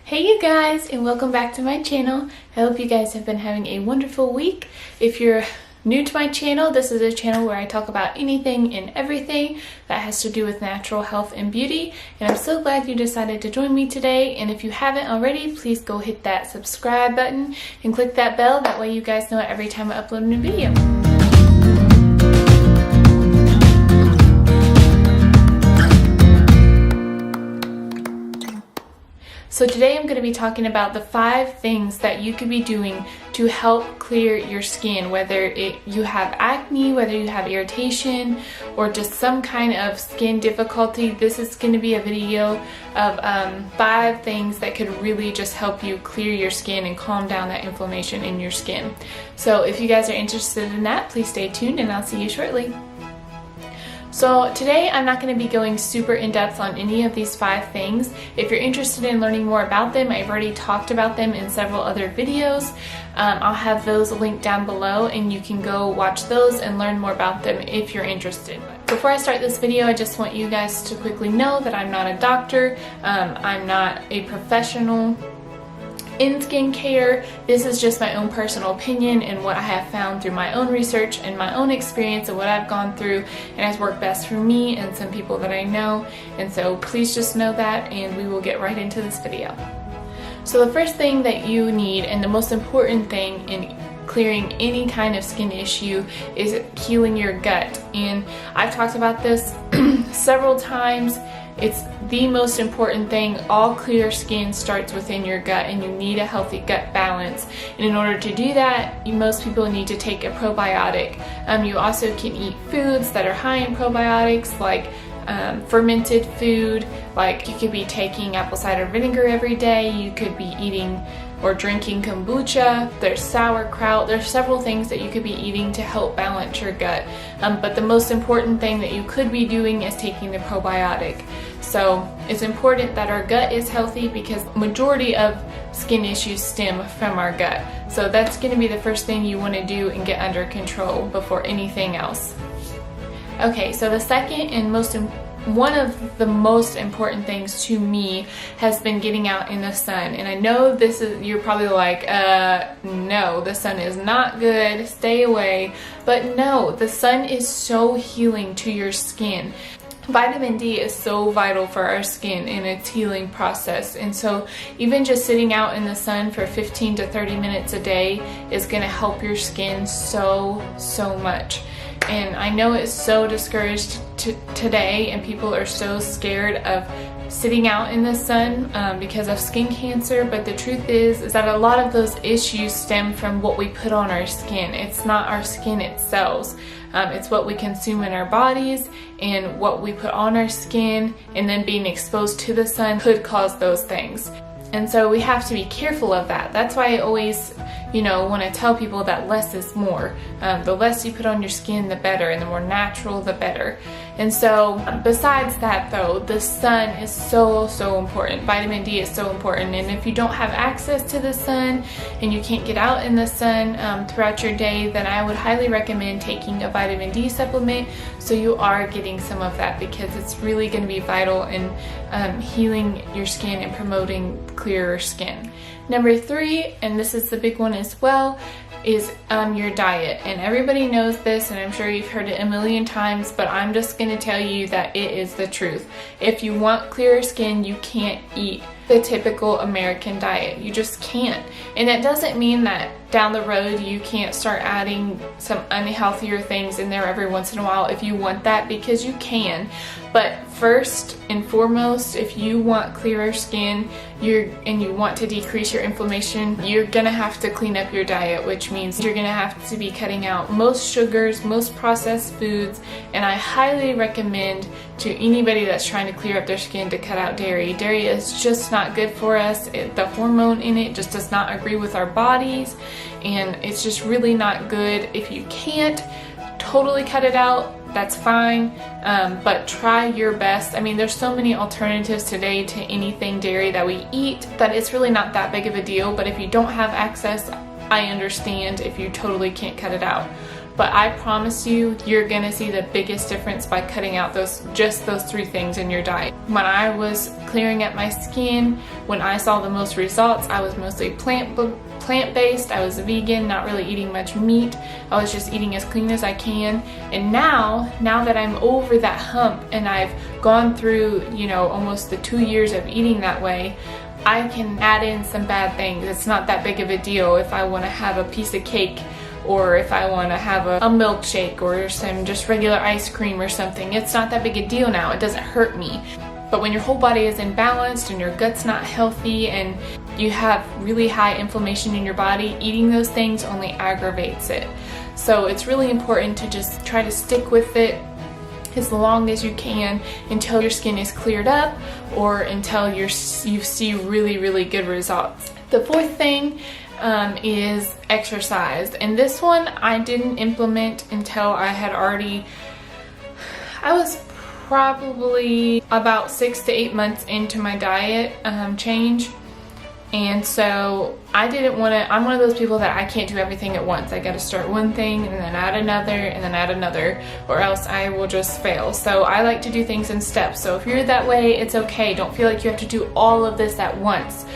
Hey you guys, and welcome back to my channel. I hope you guys have been having a wonderful week. If you're new to my channel, this is a channel where I talk about anything and everything that has to do with natural health and beauty, and I'm so glad you decided to join me today. And if you haven't already, please go hit that subscribe button and click that bell. That way you guys know every time I upload a new video. So today I'm going to be talking about the 5 things that you could be doing to help clear your skin, whether you have acne, whether you have irritation, or just some kind of skin difficulty. This is going to be a video of 5 things that could really just help you clear your skin and calm down that inflammation in your skin. So if you guys are interested in that, please stay tuned and I'll see you shortly. So today I'm not going to be going super in-depth on any of these 5 things. If you're interested in learning more about them, I've already talked about them in several other videos. I'll have those linked down below and you can go watch those and learn more about them if you're interested. Before I start this video, I just want you guys to quickly know that I'm not a doctor. I'm not a professional in skincare. This is just my own personal opinion and what I have found through my own research and my own experience and what I've gone through, and has worked best for me and some people that I know. And so please just know that, and we will get right into this video. So the first thing that you need, and the most important thing in clearing any kind of skin issue, is healing your gut. And I've talked about this several times. It's the most important thing. All clear skin starts within your gut, and you need a healthy gut balance. And in order to do that, most people need to take a probiotic. You also can eat foods that are high in probiotics, like fermented food. Like you could be taking apple cider vinegar every day. You could be eating or drinking kombucha. There's sauerkraut. There's several things that you could be eating to help balance your gut. But the most important thing that you could be doing is taking the probiotic. So it's important that our gut is healthy, because majority of skin issues stem from our gut. So that's going to be the first thing you want to do and get under control before anything else. Okay, so the second and one of the most important things to me has been getting out in the sun. And I know you're probably like, no, the sun is not good, stay away. But no, the sun is so healing to your skin. Vitamin D is so vital for our skin in its healing process, and so even just sitting out in the sun for 15 to 30 minutes a day is going to help your skin so much. And I know it's so discouraged today, and people are so scared of sitting out in the sun because of skin cancer, but the truth is that a lot of those issues stem from what we put on our skin. It's not our skin itself. It's what we consume in our bodies and what we put on our skin, and then being exposed to the sun could cause those things. And so we have to be careful of that. That's why I always, want to tell people that less is more. The less you put on your skin, the better, and the more natural, the better. And so besides that though, the sun is so important. Vitamin D is so important. And if you don't have access to the sun and you can't get out in the sun throughout your day, then I would highly recommend taking a vitamin D supplement so you are getting some of that, because it's really going to be vital in healing your skin and promoting clearer skin. Number 3, and this is the big one as well, is your diet. And everybody knows this, and I'm sure you've heard it a million times, but I'm just going to tell you that it is the truth. If you want clearer skin, you can't eat the typical American diet. You just can't. And that doesn't mean that down the road you can't start adding some unhealthier things in there every once in a while if you want that, because you can. But first and foremost, if you want clearer skin and you want to decrease your inflammation, you're gonna have to clean up your diet, which means you're gonna have to be cutting out most sugars, most processed foods, and I highly recommend to anybody that's trying to clear up their skin to cut out dairy. Dairy is just not good for us. The hormone in it just does not agree with our bodies, and it's just really not good. If you can't totally cut it out, that's fine, but try your best. I mean, there's so many alternatives today to anything dairy that we eat that it's really not that big of a deal. But if you don't have access, I understand if you totally can't cut it out. but I promise you, you're gonna see the biggest difference by cutting out just those 3 things in your diet. When I was clearing up my skin, when I saw the most results, I was mostly plant-based. I was vegan, not really eating much meat. I was just eating as clean as I can. And now that I'm over that hump and I've gone through, you know, almost the 2 years of eating that way, I can add in some bad things. It's not that big of a deal if I want to have a piece of cake, or if I want to have a milkshake or some just regular ice cream or something. It's not that big a deal now. It doesn't hurt me. But when your whole body is imbalanced and your gut's not healthy and you have really high inflammation in your body, eating those things only aggravates it. So it's really important to just try to stick with it as long as you can until your skin is cleared up or until you see really, really good results. The 4th thing is exercise, and this one I didn't implement until I was probably about 6 to 8 months into my diet change. And so I didn't want to, I'm one of those people that I can't do everything at once. I got to start one thing and then add another and then add another, or else I will just fail. So I like to do things in steps. So if you're that way, it's okay. Don't feel like you have to do all of this at once.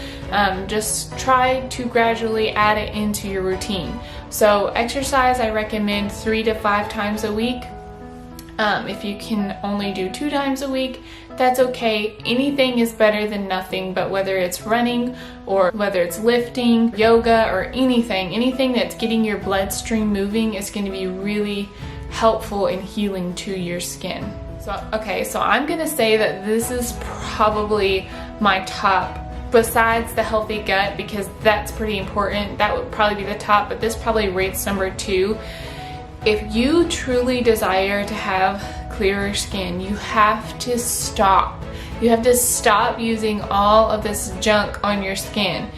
Just try to gradually add it into your routine. So exercise, I recommend 3 to 5 times a week. If you can only do 2 times a week, that's okay. Anything is better than nothing, but whether it's running or whether it's lifting, yoga, or anything that's getting your bloodstream moving is going to be really helpful in healing to your skin. So I'm gonna say that this is probably my top, besides the healthy gut, because that's pretty important. That would probably be the top, but this probably rates number 2. If you truly desire to have clearer skin, you have to stop. You have to stop using all of this junk on your skin.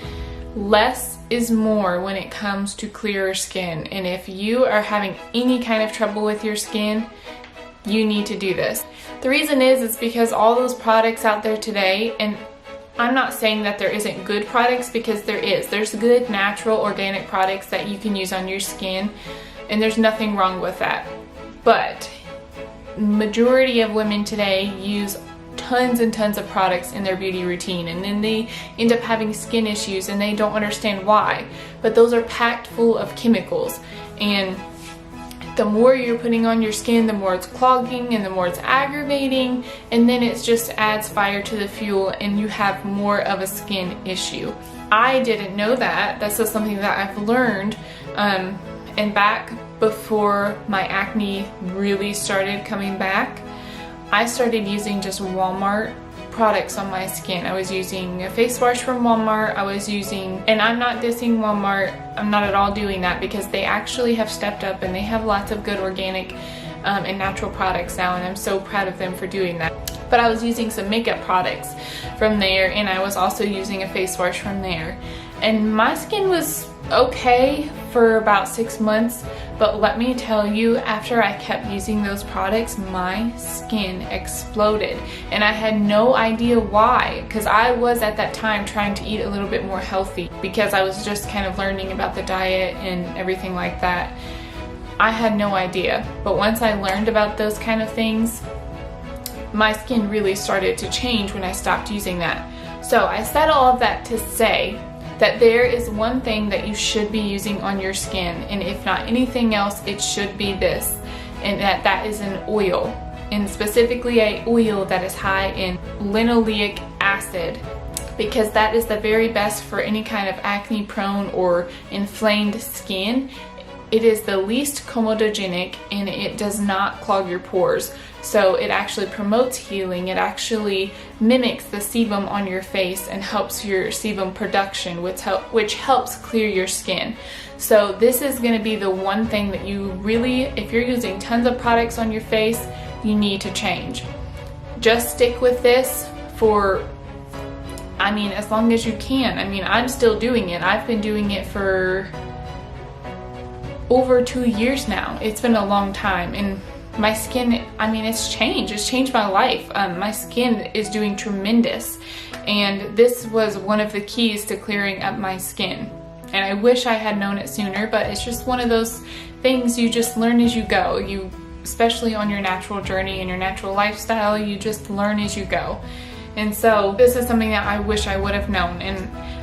Less is more when it comes to clearer skin. And if you are having any kind of trouble with your skin, you need to do this. The reason is because all those products out there today, and I'm not saying that there isn't good products, because there is. There's good, natural, organic products that you can use on your skin, and there's nothing wrong with that. But majority of women today use tons and tons of products in their beauty routine, and then they end up having skin issues and they don't understand why. But those are packed full of chemicals, and the more you're putting on your skin, the more it's clogging and the more it's aggravating, and then it just adds fire to the fuel and you have more of a skin issue. I didn't know that. That's just something that I've learned. And back before my acne really started coming back, I started using just Walmart products on my skin. I was using a face wash from Walmart. And I'm not dissing Walmart. I'm not at all doing that, because they actually have stepped up and they have lots of good organic and natural products now, and I'm so proud of them for doing that. But I was using some makeup products from there, and I was also using a face wash from there. And my skin was okay for about 6 months, but let me tell you, after I kept using those products, my skin exploded, and I had no idea why, because I was at that time trying to eat a little bit more healthy, because I was just kind of learning about the diet and everything like that. I had no idea, but once I learned about those kind of things, my skin really started to change when I stopped using that. So I said all of that to say that there is one thing that you should be using on your skin, and if not anything else, it should be this, and that is an oil, and specifically an oil that is high in linoleic acid, because that is the very best for any kind of acne prone or inflamed skin. It is the least comedogenic, and it does not clog your pores. So it actually promotes healing. It actually mimics the sebum on your face and helps your sebum production, which helps clear your skin. So this is going to be the one thing that you really, if you're using tons of products on your face, you need to change. Just stick with this for, as long as you can. I'm still doing it. I've been doing it for over 2 years now. It's been a long time, and my skin, it's changed my life. My skin is doing tremendous, and this was one of the keys to clearing up my skin. And I wish I had known it sooner, but it's just one of those things you just learn as you go. Especially on your natural journey and your natural lifestyle, you just learn as you go. And so this is something that I wish I would have known, and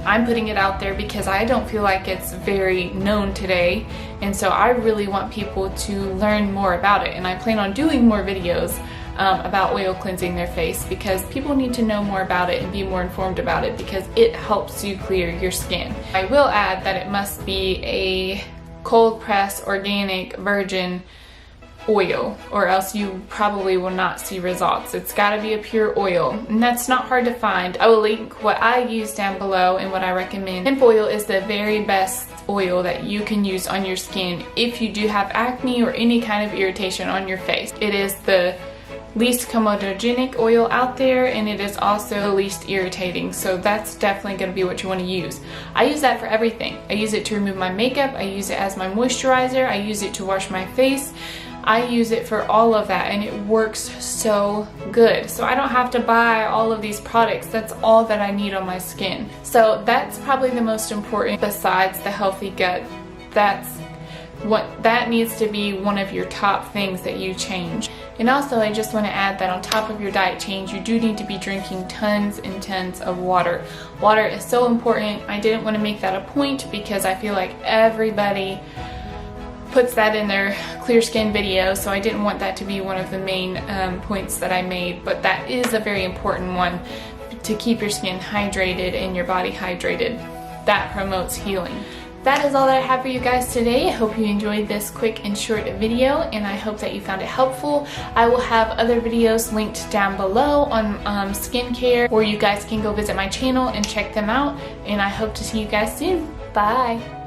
I'm putting it out there because I don't feel like it's very known today, and so I really want people to learn more about it. And I plan on doing more videos about oil cleansing their face, because people need to know more about it and be more informed about it, because it helps you clear your skin. I will add that it must be a cold press, organic, virgin oil, or else you probably will not see results. It's got to be a pure oil, and that's not hard to find. I will link what I use down below and what I recommend. Hemp oil is the very best oil that you can use on your skin if you do have acne or any kind of irritation on your face. It is the least comedogenic oil out there, and it is also the least irritating, so that's definitely going to be what you want to use. I use that for everything. I use it to remove my makeup, I use it as my moisturizer, I use it to wash my face. I use it for all of that, and it works so good. So I don't have to buy all of these products. That's all that I need on my skin. So that's probably the most important besides the healthy gut. That needs to be one of your top things that you change. And also, I just want to add that on top of your diet change, you do need to be drinking tons and tons of water. Water is so important. I didn't want to make that a point because I feel like everybody puts that in their clear skin video, so I didn't want that to be one of the main points that I made, but that is a very important one, to keep your skin hydrated and your body hydrated. That promotes healing. That is all that I have for you guys today. I hope you enjoyed this quick and short video, and I hope that you found it helpful. I will have other videos linked down below on skincare, or you guys can go visit my channel and check them out, and I hope to see you guys soon. Bye!